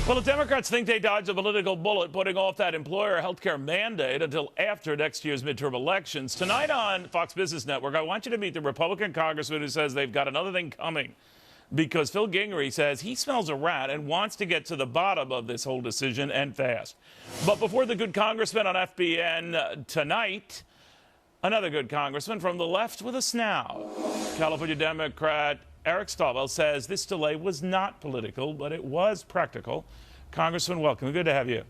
Well, the Democrats think they dodged a political bullet putting off that employer health care mandate until after next year's midterm elections. Tonight on Fox Business Network, I want you to meet the Republican congressman who says they've got another thing coming because Phil Gingrey says he smells a rat and wants to get to the bottom of this whole decision and fast. But before the good congressman on FBN tonight, another good congressman from the left with a snout. California Democrat Eric Stovall says this delay was not political, but it was practical. Congressman, welcome. Good to have you.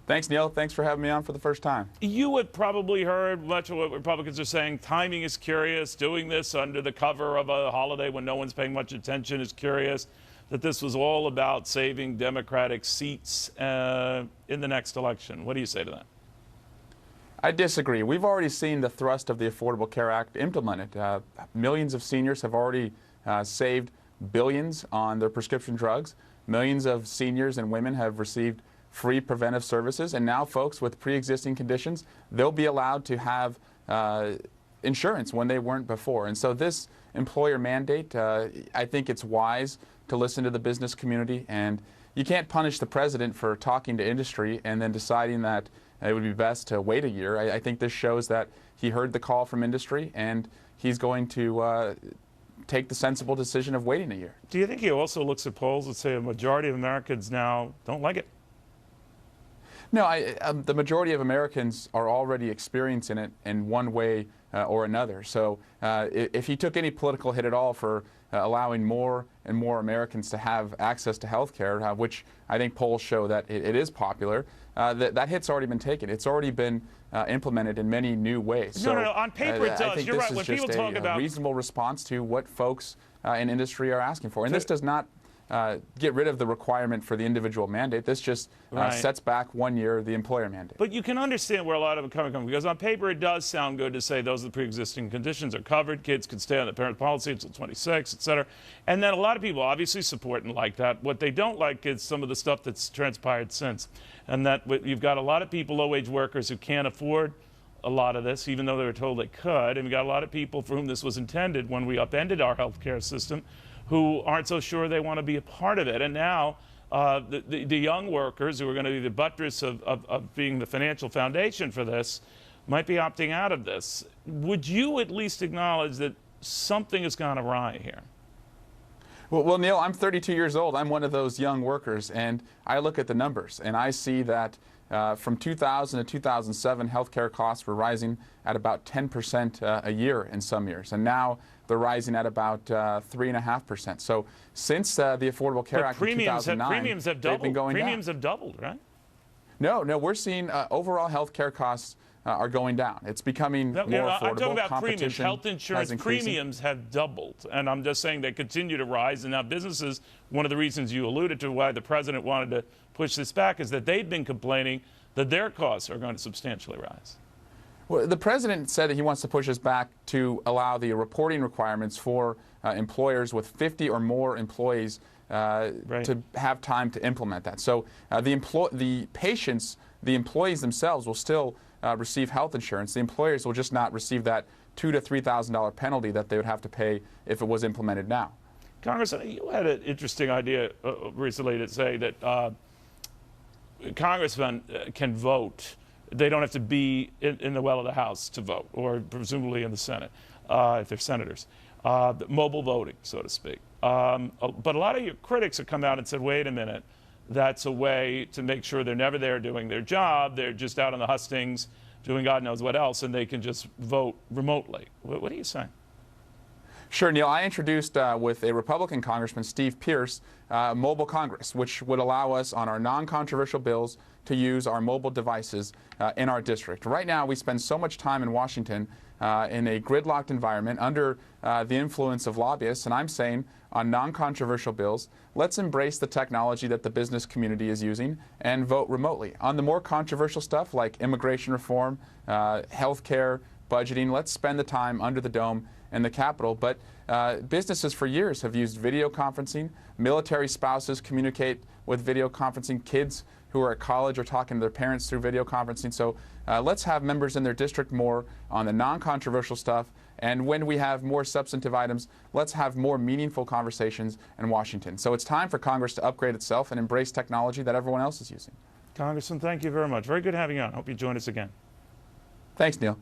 Thanks, Neil. Thanks for having me on for the first time. You had probably heard much of what Republicans are saying. Timing is curious. Doing this under the cover of a holiday when no one's paying much attention is curious. That this was all about saving Democratic seats in the next election. What do you say to that? I disagree. We've already seen the thrust of the Affordable Care Act implemented. Millions of seniors have already saved billions on their prescription drugs. Millions of seniors and women have received free preventive services. And now folks with pre-existing conditions, they'll be allowed to have insurance when they weren't before. And so this employer mandate, I think it's wise to listen to the business community. And you can't punish the president for talking to industry and then deciding that it would be best to wait a year. I think this shows that he heard the call from industry and he's going to take the sensible decision of waiting a year. Do you think he also looks at polls that say a majority of Americans now don't like it? No, the majority of Americans are already experiencing it in one way or another. So if he took any political hit at all for allowing more and more Americans to have access to health care, which I think polls show that it is popular, that hit's already been taken. It's already been implemented in many new ways. No, on paper it does. I think You're right. This When is people just talk about a reasonable response to what folks in industry are asking for. And this does not get rid of the requirement for the individual mandate. This just sets back 1 year the employer mandate. But you can understand where a lot of it coming from, because on paper it does sound good to say those are the pre-existing conditions are covered, kids can stay on the parent policy until 26, et cetera. And then a lot of people obviously support and like that. What they don't like is some of the stuff that's transpired since. And that you've got a lot of people, low-wage workers, who can't afford a lot of this, even though they were told they could. And we got a lot of people for whom this was intended when we upended our health care system, who aren't so sure they want to be a part of it. And now the young workers who are going to be the buttress of being the financial foundation for this might be opting out of this. Would you at least acknowledge that something has gone awry here? Well, Neil, I'm 32 years old. I'm one of those young workers, and I look at the numbers, and I see that from 2000 to 2007, healthcare costs were rising at about 10% a year in some years, and now they're rising at about 3.5%. So since the Affordable Care Act in 2009, premiums have doubled. They've been going premiums down. Have doubled, right? No, we're seeing overall healthcare costs are going down. It's becoming more affordable. I'm talking about premiums. Competition Health insurance premiums have doubled, and I'm just saying they continue to rise. And now businesses, one of the reasons you alluded to why the president wanted to push this back is that they've been complaining that their costs are going to substantially rise. Well, the president said that he wants to push us back to allow the reporting requirements for employers with 50 or more employees to have time to implement that. So the patients, the employees themselves will still receive health insurance. The employers will just not receive that $2,000 to $3,000 penalty that they would have to pay if it was implemented now. Congressman, you had an interesting idea recently to say that congressmen can vote. They don't have to be in the well of the House to vote, or presumably in the Senate, if they're senators. Mobile voting, so to speak. But a lot of your critics have come out and said, wait a minute, that's a way to make sure they're never there doing their job. They're just out on the hustings doing God knows what else, and they can just vote remotely. What are you saying? Sure, Neil. I introduced with a Republican Congressman, Steve Pierce, Mobile Congress, which would allow us on our non-controversial bills to use our mobile devices in our district. Right now, we spend so much time in Washington in a gridlocked environment under the influence of lobbyists, and I'm saying on non-controversial bills, let's embrace the technology that the business community is using and vote remotely. On the more controversial stuff like immigration reform, health care, budgeting, let's spend the time under the dome in the Capitol. But businesses for years have used video conferencing. Military spouses communicate with video conferencing. Kids who are at college are talking to their parents through video conferencing. So let's have members in their district more on the non-controversial stuff And when we have more substantive items, let's have more meaningful conversations in Washington. So it's time for Congress to upgrade itself and embrace technology that everyone else is using. Congressman, thank you very much. Very good having you on. Hope you join us again. Thanks, Neil.